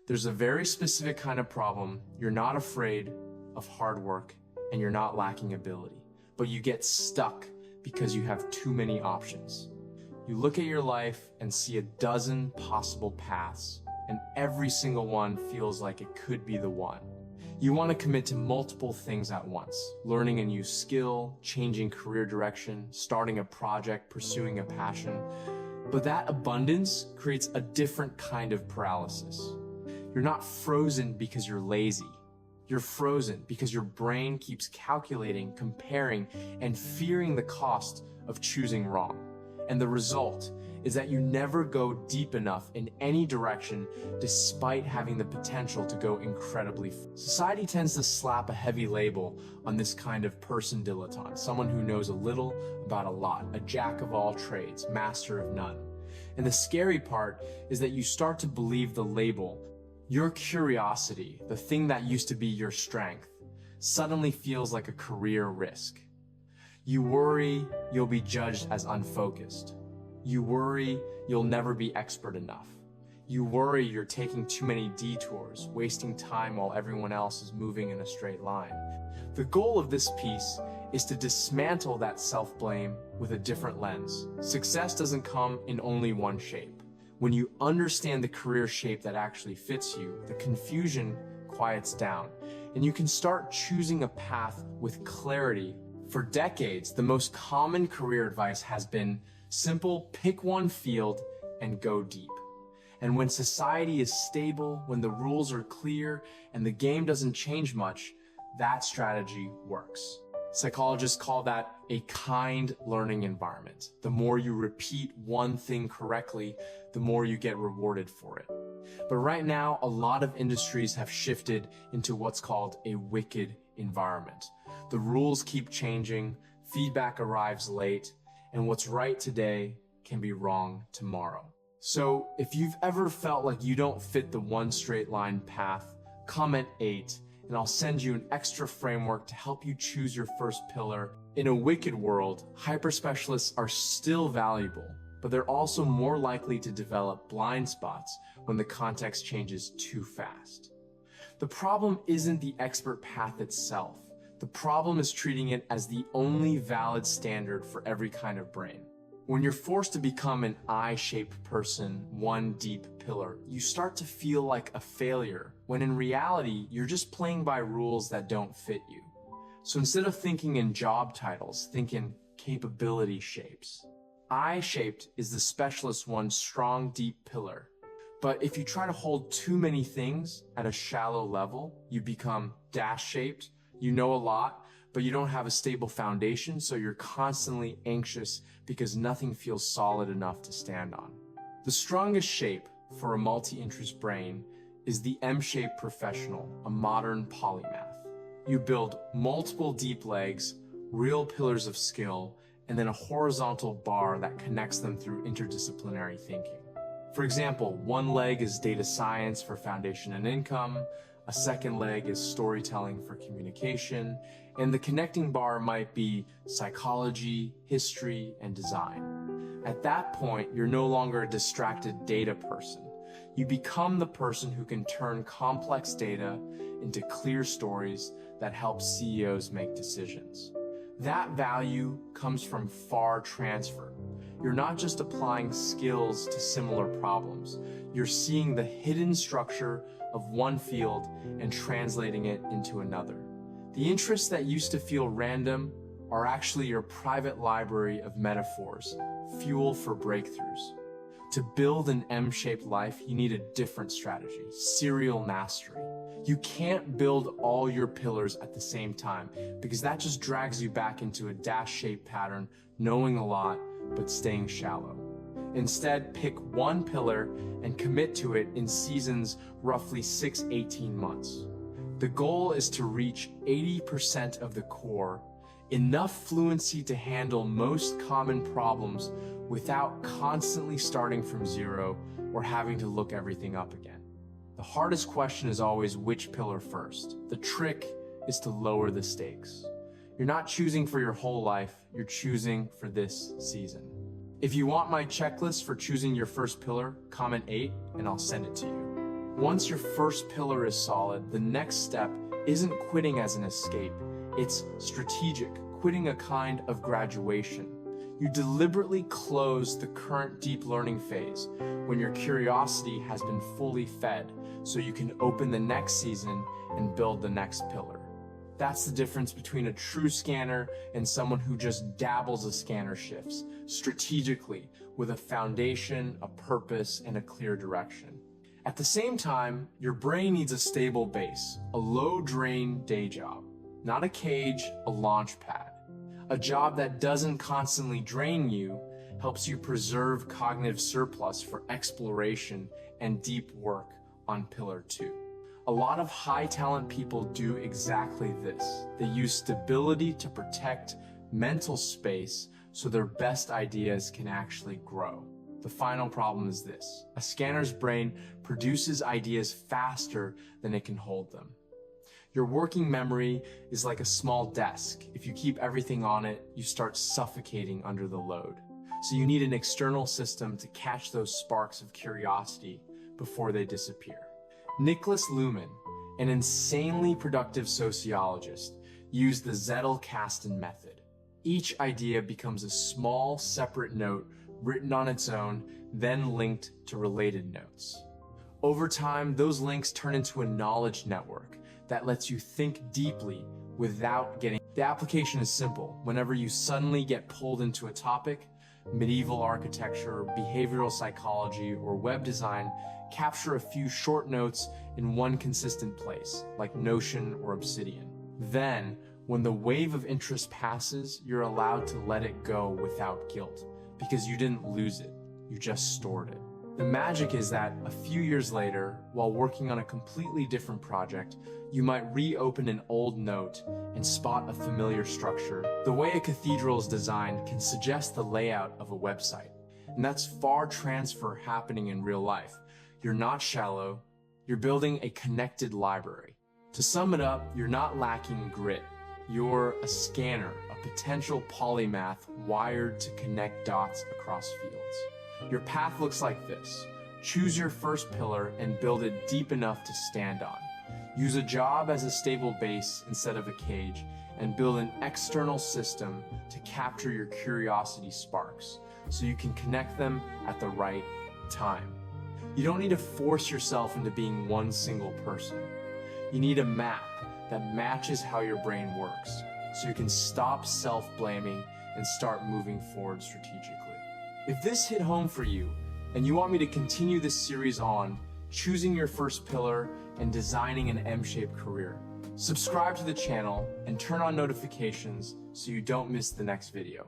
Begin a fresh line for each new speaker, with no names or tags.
There's a very specific kind of problem. You're not afraid of hard work and you're not lacking ability, but you get stuck because you have too many options. You look at your life and see a dozen possible paths, and every single one feels like it could be the one. You want to commit to multiple things at once, learning a new skill, changing career direction, starting a project, pursuing a passion. But that abundance creates a different kind of paralysis. You're not frozen because you're lazy. You're frozen because your brain keeps calculating, comparing, and fearing the cost of choosing wrong. And the result is that you never go deep enough in any direction despite having the potential to go incredibly far. Society tends to slap a heavy label on this kind of person dilettante, someone who knows a little about a lot, a jack of all trades, master of none. And the scary part is that you start to believe the label. Your curiosity, the thing that used to be your strength, suddenly feels like a career risk. You worry you'll be judged as unfocused. You worry you'll never be expert enough. You worry you're taking too many detours, wasting time while everyone else is moving in a straight line. The goal of this piece is to dismantle that self-blame with a different lens. Success doesn't come in only one shape. When you understand the career shape that actually fits you, the confusion quiets down, and you can start choosing a path with clarity. For decades, the most common career advice has been simple: pick one field and go deep. And when society is stable, when the rules are clear, and the game doesn't change much, that strategy works. Psychologists call that a kind learning environment. The more you repeat one thing correctly, the more you get rewarded for it. But right now, a lot of industries have shifted into what's called a wicked environment. The rules keep changing, feedback arrives late, and what's right today can be wrong tomorrow. So if you've ever felt like you don't fit the one straight line path, comment 8, and I'll send you an extra framework to help you choose your first pillar. In a wicked world, hyper-specialists are still valuable, but they're also more likely to develop blind spots when the context changes too fast. The problem isn't the expert path itself. The problem is treating it as the only valid standard for every kind of brain. When you're forced to become an I-shaped person, one deep pillar, you start to feel like a failure, when in reality, you're just playing by rules that don't fit you. So instead of thinking in job titles, think in capability shapes. I-shaped is the specialist one's strong, deep pillar. But if you try to hold too many things at a shallow level, you become dash-shaped. You know a lot, but you don't have a stable foundation, so you're constantly anxious because nothing feels solid enough to stand on. The strongest shape for a multi-interest brain is the M-shaped professional, a modern polymath. You build multiple deep legs, real pillars of skill, and then a horizontal bar that connects them through interdisciplinary thinking. For example, one leg is data science for foundation and income, a second leg is storytelling for communication, and the connecting bar might be psychology, history, and design. At that point, you're no longer a distracted data person. You become the person who can turn complex data into clear stories that help CEOs make decisions. That value comes from far transfer. You're not just applying skills to similar problems. You're seeing the hidden structure of one field and translating it into another. The interests that used to feel random are actually your private library of metaphors, fuel for breakthroughs. To build an M-shaped life, you need a different strategy: serial mastery. You can't build all your pillars at the same time, because that just drags you back into a dash-shaped pattern, knowing a lot, but staying shallow. Instead, pick one pillar and commit to it in seasons roughly 6-18 months. The goal is to reach 80% of the core, enough fluency to handle most common problems without constantly starting from zero or having to look everything up again. The hardest question is always which pillar first. The trick is to lower the stakes. You're not choosing for your whole life, you're choosing for this season. If you want my checklist for choosing your first pillar, comment 8 and I'll send it to you. Once your first pillar is solid, the next step isn't quitting as an escape. It's strategic, quitting a kind of graduation. You deliberately close the current deep learning phase when your curiosity has been fully fed, so you can open the next season and build the next pillar. That's the difference between a true scanner and someone who just dabbles as scanner shifts, strategically, with a foundation, a purpose, and a clear direction. At the same time, your brain needs a stable base, a low-drain day job. Not a cage, a launch pad. A job that doesn't constantly drain you, helps you preserve cognitive surplus for exploration and deep work on Pillar 2. A lot of high-talent people do exactly this. They use stability to protect mental space so their best ideas can actually grow. The final problem is this: a scanner's brain produces ideas faster than it can hold them. Your working memory is like a small desk. If you keep everything on it, you start suffocating under the load. So you need an external system to catch those sparks of curiosity before they disappear. Nicholas Luhmann, an insanely productive sociologist, used the Zettel-Kasten method. Each idea becomes a small, separate note written on its own, then linked to related notes. Over time, those links turn into a knowledge network that lets you think deeply without getting... The application is simple. Whenever you suddenly get pulled into a topic, medieval architecture, behavioral psychology, or web design, capture a few short notes in one consistent place, like Notion or Obsidian. Then, when the wave of interest passes, you're allowed to let it go without guilt, because you didn't lose it, you just stored it. The magic is that a few years later, while working on a completely different project, you might reopen an old note and spot a familiar structure. The way a cathedral is designed can suggest the layout of a website. And that's far transfer happening in real life. You're not shallow, you're building a connected library. To sum it up, you're not lacking grit. You're a scanner, a potential polymath wired to connect dots across fields. Your path looks like this. Choose your first pillar and build it deep enough to stand on. Use a job as a stable base instead of a cage, and build an external system to capture your curiosity sparks, so you can connect them at the right time. You don't need to force yourself into being one single person. You need a map that matches how your brain works, so you can stop self-blaming and start moving forward strategically. If this hit home for you, and you want me to continue this series on choosing your first pillar and designing an M-shaped career, subscribe to the channel and turn on notifications so you don't miss the next video.